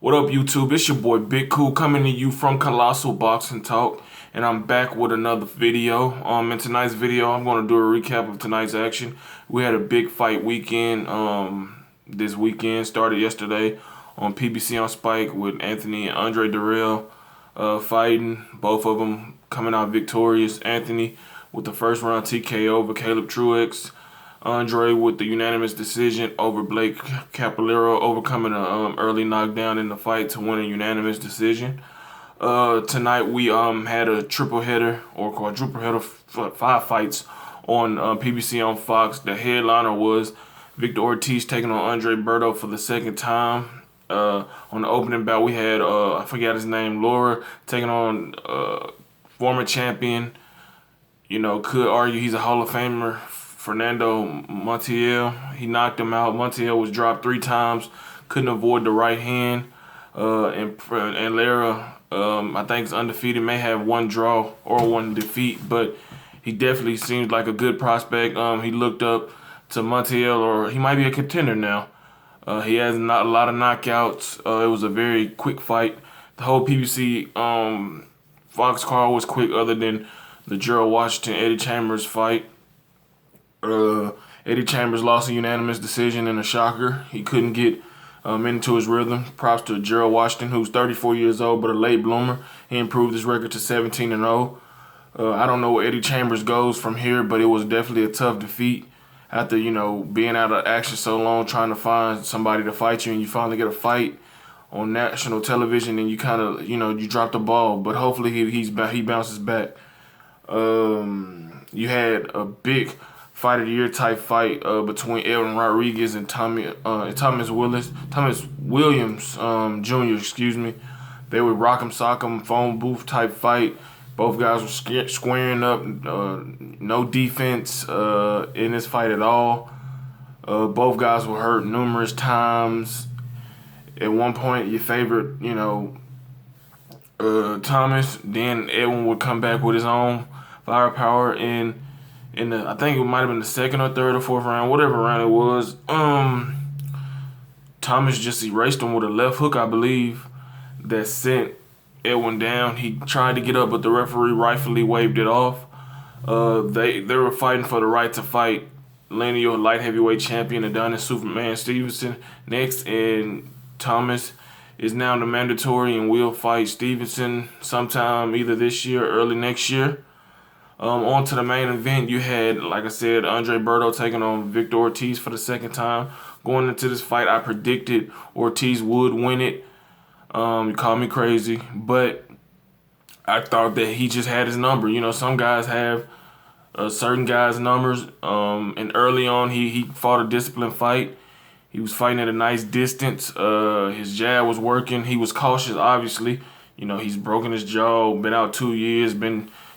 What up, YouTube? It's your boy Big Cool coming to you from Colossal Boxing Talk, and I'm back with another video. In tonight's video, I'm going to do a recap of tonight's action. We had a big fight weekend. This weekend started yesterday on PBC on Spike with Anthony and Andre Durrell fighting. Both of them coming out victorious. Anthony with the first round TKO over Caleb Truex. Andre with the unanimous decision over Blake Capilero, overcoming an early knockdown in the fight to win a unanimous decision. Tonight we had a triple header or quadruple header, 5 fights on PBC on Fox. The headliner was Victor Ortiz taking on Andre Berto for the second time. On the opening bout we had, I forgot his name, Laura, taking on former champion. You know, could argue he's a Hall of Famer, Fernando Montiel. He knocked him out. Montiel was dropped 3 times, couldn't avoid the right hand. And Lara, I think is undefeated, may have 1 draw or 1 defeat, but he definitely seems like a good prospect. He looked up to Montiel, or he might be a contender now. He has not a lot of knockouts. It was a very quick fight. The whole PBC Fox card was quick, other than the Gerald Washington Eddie Chambers fight. Eddie Chambers lost a unanimous decision in a shocker. He couldn't get into his rhythm. Props to Gerald Washington, who's 34 years old but a late bloomer. He improved his record to 17-0. I don't know where Eddie Chambers goes from here, but it was definitely a tough defeat. After, you know, being out of action so long, trying to find somebody to fight you, and you finally get a fight on national television, and you kind of, you know, you drop the ball. But hopefully he bounces back. You had a big fight of the year type fight between Edwin Rodriguez and Thomas Williams Jr. Excuse me. They would rock 'em, sock 'em, phone booth type fight. Both guys were squaring up, no defense in this fight at all. Both guys were hurt numerous times. At one point, your favorite, you know, Thomas, then Edwin would come back with his own firepower in the, I think it might have been the 2nd or 3rd or 4th round, whatever round it was. Thomas just erased him with a left hook, I believe, that sent Edwin down. He tried to get up, but the referee rightfully waved it off. They were fighting for the right to fight lineal light heavyweight champion Adonis Superman Stevenson next, and Thomas is now the mandatory and will fight Stevenson sometime either this year or early next year. On to the main event, you had, like I said, Andre Berto taking on Victor Ortiz for the 2nd time. Going into this fight, I predicted Ortiz would win it. You call me crazy, but I thought that he just had his number. You know, some guys have certain guys' numbers. And early on, he fought a disciplined fight. He was fighting at a nice distance. His jab was working. He was cautious, obviously. You know, he's broken his jaw, been out 2 years,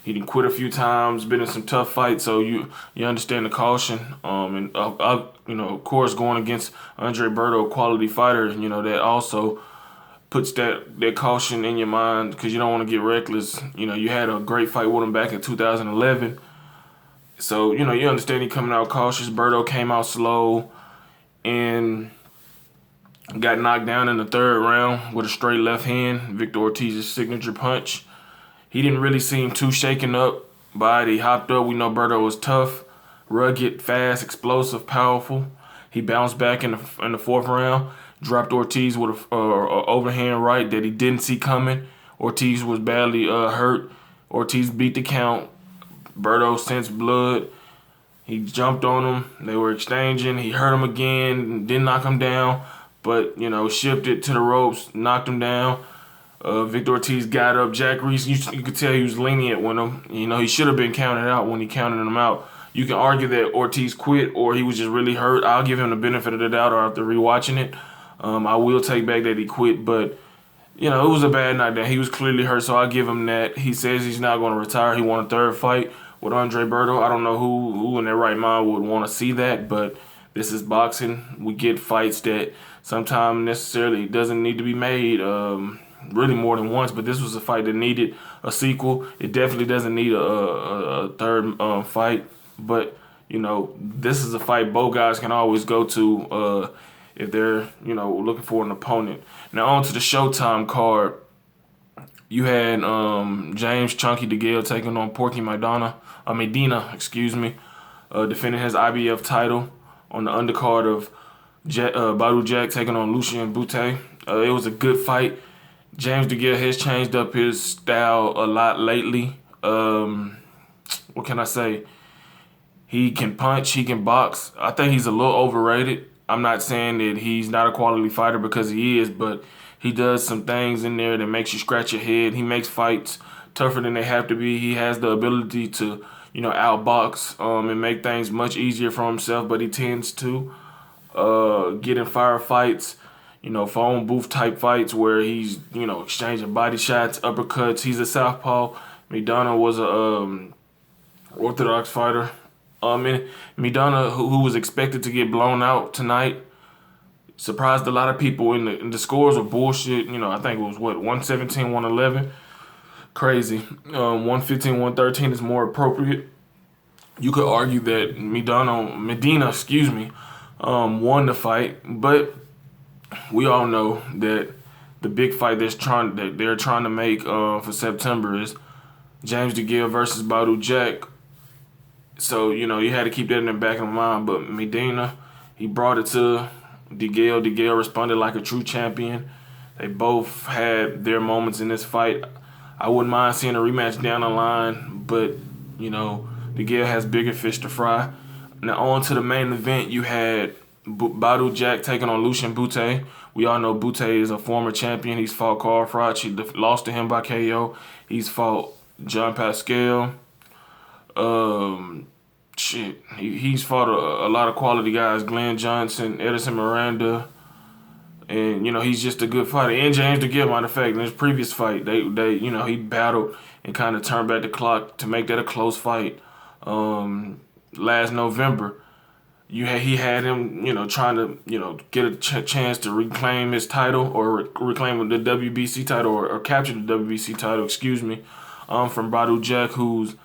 he didn't quit a few times, been in some tough fights, so you understand the caution. You know, of course, going against Andre Berto, a quality fighter, you know, that also puts that caution in your mind because you don't want to get reckless. You know, you had a great fight with him back in 2011. So, you know, you understand he coming out cautious. Berto came out slow and got knocked down in the 3rd round with a straight left hand, Victor Ortiz's signature punch. He didn't really seem too shaken up by it. He hopped up. We know Berto was tough, rugged, fast, explosive, powerful. He bounced back in the 4th round, dropped Ortiz with a overhand right that he didn't see coming. Ortiz was badly hurt. Ortiz beat the count. Berto sensed blood. He jumped on him. They were exchanging. He hurt him again, didn't knock him down, but, you know, shifted to the ropes, knocked him down. Victor Ortiz got up. Jack Reese, you could tell he was lenient with him. You know, he should have been counted out when he counted him out. You can argue that Ortiz quit or he was just really hurt. I'll give him the benefit of the doubt after rewatching it. I will take back that he quit, but, you know, it was a bad night that he was clearly hurt, so I'll give him that. He says he's not going to retire. He won a 3rd fight with Andre Berto. I don't know who in their right mind would want to see that, but this is boxing. We get fights that sometimes necessarily doesn't need to be made. Really more than once, but this was a fight that needed a sequel. It definitely doesn't need a 3rd fight, but, you know, this is a fight both guys can always go to if they're, looking for an opponent. Now on to the Showtime card. You had James Chunky Degale taking on Porky Medina, defending his IBF title on the undercard of Badu Jack taking on Lucien Bute. It was a good fight. James Degale has changed up his style a lot lately. What can I say? He can punch, he can box. I think he's a little overrated. I'm not saying that he's not a quality fighter, because he is, but he does some things in there that makes you scratch your head. He makes fights tougher than they have to be. He has the ability to, outbox and make things much easier for himself, but he tends to get in firefights, phone booth type fights where he's, exchanging body shots, uppercuts. He's a southpaw. Medina was a orthodox fighter. And Medina, who was expected to get blown out tonight, surprised a lot of people. In the scores were bullshit. I think it was 117, 111. Crazy. 115, 113 is more appropriate. You could argue that Medina, won the fight, but we all know that the big fight that they're trying to make for September is James Degale versus Badu Jack. So, you had to keep that in the back of my mind. But Medina, he brought it to Degale. Degale responded like a true champion. They both had their moments in this fight. I wouldn't mind seeing a rematch down the line, but, Degale has bigger fish to fry. Now, on to the main event, you had Badu Jack taking on Lucien Bute. We all know Bute is a former champion. He's fought Carl Froch. He lost to him by KO. He's fought John Pascal. He's fought a lot of quality guys, Glenn Johnson, Edison Miranda, and he's just a good fighter. And James Degale, matter of fact, in his previous fight, he battled and kind of turned back the clock to make that a close fight. Last November, he had him, trying to get a chance to reclaim his title, or reclaim the WBC title, or capture the WBC title, from Badu Jack, who's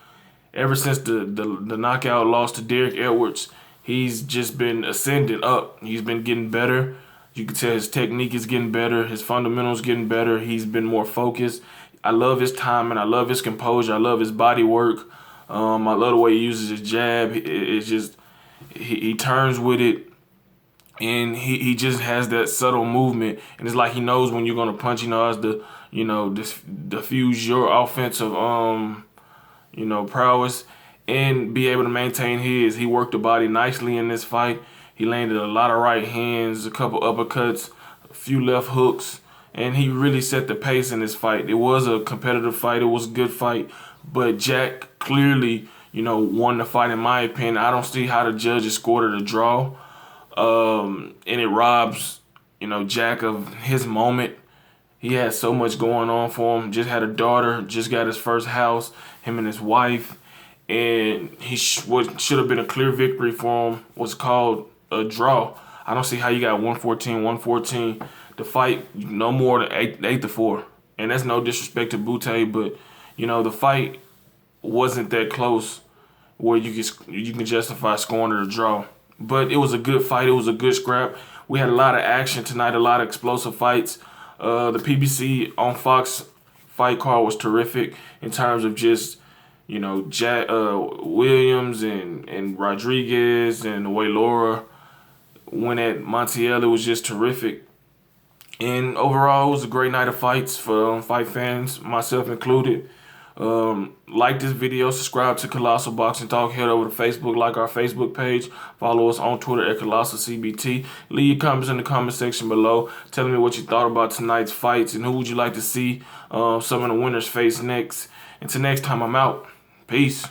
ever since the knockout loss to Derek Edwards, he's just been ascending up. He's been getting better. You can tell his technique is getting better. His fundamentals getting better. He's been more focused. I love his timing. I love his composure. I love his body work. I love the way he uses his jab. It's just he turns with it, and he just has that subtle movement. And it's like he knows when you're gonna punch. He knows to diffuse your offensive prowess and be able to maintain his. He worked the body nicely in this fight. He landed a lot of right hands, a couple uppercuts, a few left hooks, and he really set the pace in this fight. It was a competitive fight. It was a good fight, but Jack clearly, won the fight in my opinion. I don't see how the judges scored it a draw, and it robs, Jack of his moment. He had so much going on for him. Just had a daughter, just got his first house, him and his wife. And what should have been a clear victory for him was called a draw. I don't see how you got 114. The fight, no more than 8-4. And that's no disrespect to Bute, but, the fight wasn't that close where you can justify scoring it a draw. But it was a good fight. It was a good scrap. We had a lot of action tonight, a lot of explosive fights. The PBC on Fox fight card was terrific in terms of just, Jack Williams and Rodriguez, and the way Laura went at Montiel. It was just terrific. And overall, it was a great night of fights for fight fans, myself included. Like this video, subscribe to Colossal Boxing Talk, head over to Facebook, like our Facebook page, follow us on Twitter at Colossal CBT. Leave your comments in the comment section below, telling me what you thought about tonight's fights and who would you like to see some of the winners face next. Until next time, I'm out. Peace.